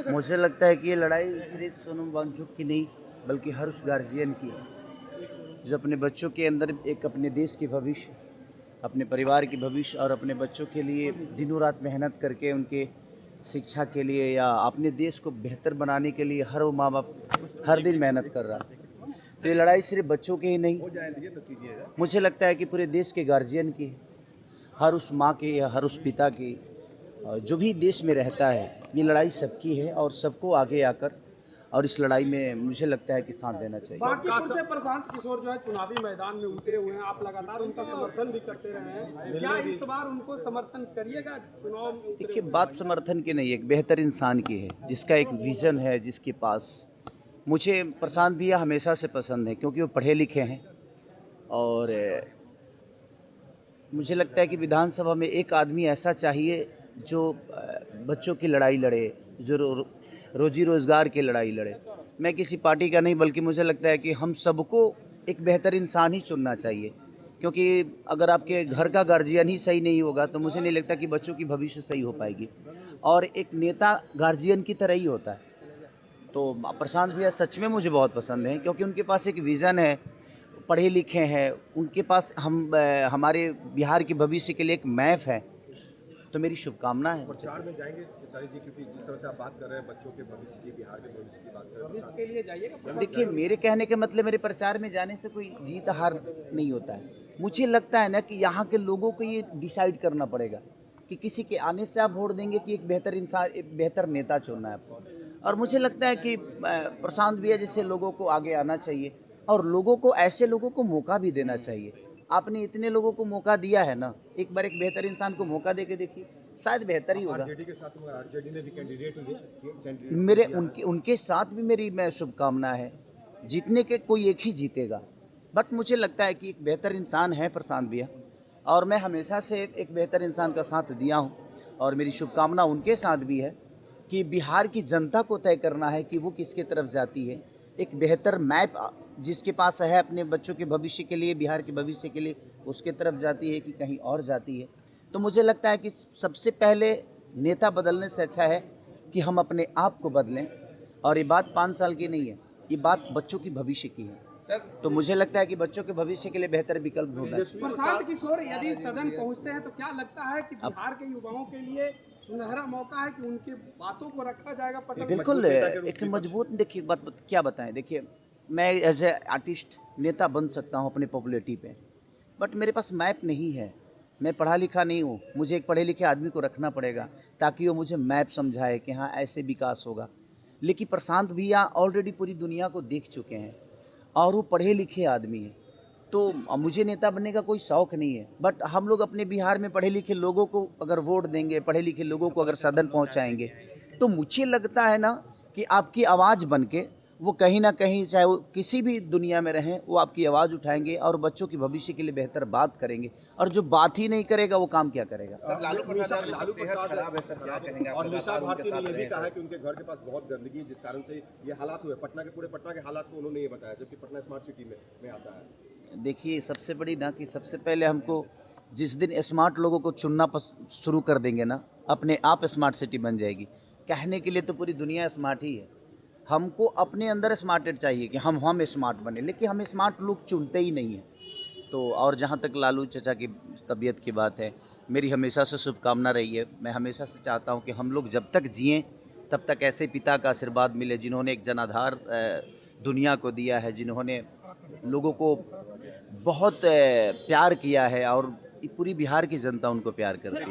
मुझे लगता है कि ये लड़ाई सिर्फ सोनम वांगचुक की नहीं बल्कि हर उस गार्जियन की है जो अपने बच्चों के अंदर एक अपने देश के भविष्य, अपने परिवार के भविष्य और अपने बच्चों के लिए दिनों रात मेहनत करके उनके शिक्षा के लिए या अपने देश को बेहतर बनाने के लिए हर वो माँ बाप हर दिन मेहनत कर रहा है। तो ये लड़ाई सिर्फ बच्चों की ही नहीं, मुझे लगता है कि पूरे देश के गार्जियन की है, हर उस माँ की या हर उस पिता की, जो भी देश में रहता है। ये लड़ाई सबकी है और सबको आगे आकर और इस लड़ाई में मुझे लगता है कि साथ देना चाहिए। बांकीपुर से प्रशांत किशोर जो है चुनावी मैदान में उतरे हुए हैं, आप लगातार उनका समर्थन भी करते रहे हैं, क्या इस बार उनको समर्थन करिएगा चुनाव में उतरे? देखिए, बात समर्थन की नहीं, एक बेहतर इंसान की है जिसका एक विज़न है, जिसके पास मुझे प्रशांत भैया हमेशा से पसंद है क्योंकि वो पढ़े लिखे हैं और मुझे लगता है कि विधानसभा में एक आदमी ऐसा चाहिए जो बच्चों की लड़ाई लड़े, जो रोजी रोज़गार की लड़ाई लड़े। मैं किसी पार्टी का नहीं बल्कि मुझे लगता है कि हम सबको एक बेहतर इंसान ही चुनना चाहिए, क्योंकि अगर आपके घर का गार्जियन ही सही नहीं होगा तो मुझे नहीं लगता कि बच्चों की भविष्य सही हो पाएगी। और एक नेता गार्जियन की तरह ही होता है। तो प्रशांत भैया सच में मुझे बहुत पसंद हैं क्योंकि उनके पास एक विज़न है, पढ़े लिखे हैं, उनके पास हमारे बिहार के भविष्य के लिए एक मैप है। तो मेरी शुभकामना है। प्रचार में जाएंगे खेसारी जी, क्योंकि जिस तरह से आप बात कर रहे हैं बच्चों के भविष्य की, बिहार के भविष्य की बात कर रहे हैं, भविष्य के लिए जाइएगा। देखिए, मेरे कहने का मतलब मेरे प्रचार में जाने से कोई जीत हार नहीं होता है। मुझे लगता है ना कि यहाँ के लोगों को ये डिसाइड करना पड़ेगा कि किसी के आने से आप वोट देंगे कि एक बेहतर इंसान, एक बेहतर नेता चुनना है आपको। और मुझे लगता है कि प्रशांत भैया जैसे लोगों को आगे आना चाहिए और लोगों को, ऐसे लोगों को मौका भी देना चाहिए। आपने इतने लोगों को मौका दिया है ना, एक बार एक बेहतर इंसान को मौका दे के देखिए, शायद बेहतर ही होगा। आरजेडी के साथ में आरजेडी ने भी कैंडिडेट मेरे उनके साथ भी मेरी मैं शुभकामना है। जीतने के कोई एक ही जीतेगा, बट मुझे लगता है कि एक बेहतर इंसान है प्रशांत भैया और मैं हमेशा से एक बेहतर इंसान का साथ दिया हूँ और मेरी शुभकामना उनके साथ भी है कि बिहार की जनता को तय करना है कि वो किसके तरफ जाती है। एक बेहतर मैप जिसके पास है अपने बच्चों के भविष्य के लिए, बिहार के भविष्य के लिए, उसके तरफ जाती है कि कहीं और जाती है। तो मुझे लगता है कि सबसे पहले नेता बदलने से अच्छा है कि हम अपने आप को बदलें। और ये बात 5 साल की नहीं है, ये बात बच्चों की भविष्य की है। तो मुझे लगता है कि बच्चों के भविष्य के लिए बेहतर विकल्प ढूंढना चाहिए। प्रशांत किशोर यदि सदन पहुंचते हैं तो क्या लगता है कि बिहार के युवाओं के लिए सुनहरा मौका है कि उनकी बातों को रखा जाएगा पटल? बिल्कुल, एक मजबूत, देखिए क्या बताएं, देखिए मैं एज ए आर्टिस्ट नेता बन सकता हूं अपनी पॉपुलैरिटी पे, बट मेरे पास मैप नहीं है। मैं पढ़ा लिखा नहीं हूँ, मुझे एक पढ़े लिखे आदमी को रखना पड़ेगा ताकि वो मुझे मैप समझाए कि हाँ ऐसे विकास होगा। लेकिन प्रशांत भैया ऑलरेडी पूरी दुनिया को देख चुके हैं और वो पढ़े लिखे आदमी हैं। तो मुझे नेता बनने का कोई शौक़ नहीं है, बट हम लोग अपने बिहार में पढ़े लिखे लोगों को अगर वोट देंगे, पढ़े लिखे लोगों को अगर सदन पहुंचाएंगे, तो मुझे लगता है ना कि आपकी आवाज़ बन के वो कहीं ना कहीं, चाहे वो किसी भी दुनिया में रहें, वो आपकी आवाज़ उठाएंगे और बच्चों की भविष्य के लिए बेहतर बात करेंगे। और जो बात ही नहीं करेगा वो काम क्या करेगा। लालू प्रसाद और मीसा भारती ने ये भी कहा है कि उनके घर के पास बहुत गंदगी है जिस कारण से ये हालात हुए। पूरे पटना के हालात को उन्होंने ये बताया, जबकि पटना स्मार्ट सिटी में आता है। देखिए, सबसे बड़ी ना कि सबसे पहले हमको जिस दिन स्मार्ट लोगों को चुनना शुरू कर देंगे ना, अपने आप स्मार्ट सिटी बन जाएगी। कहने के लिए तो पूरी दुनिया स्मार्ट ही है, हमको अपने अंदर स्मार्टेड चाहिए कि हम स्मार्ट बने, लेकिन हम स्मार्ट लोग चुनते ही नहीं हैं। तो और जहाँ तक लालू चाचा की तबीयत की बात है, मेरी हमेशा से शुभकामना रही है। मैं हमेशा से चाहता हूँ कि हम लोग जब तक जिएँ तब तक ऐसे पिता का आशीर्वाद मिले जिन्होंने एक जनाधार दुनिया को दिया है, जिन्होंने लोगों को बहुत प्यार किया है और पूरी बिहार की जनता उनको प्यार करती है।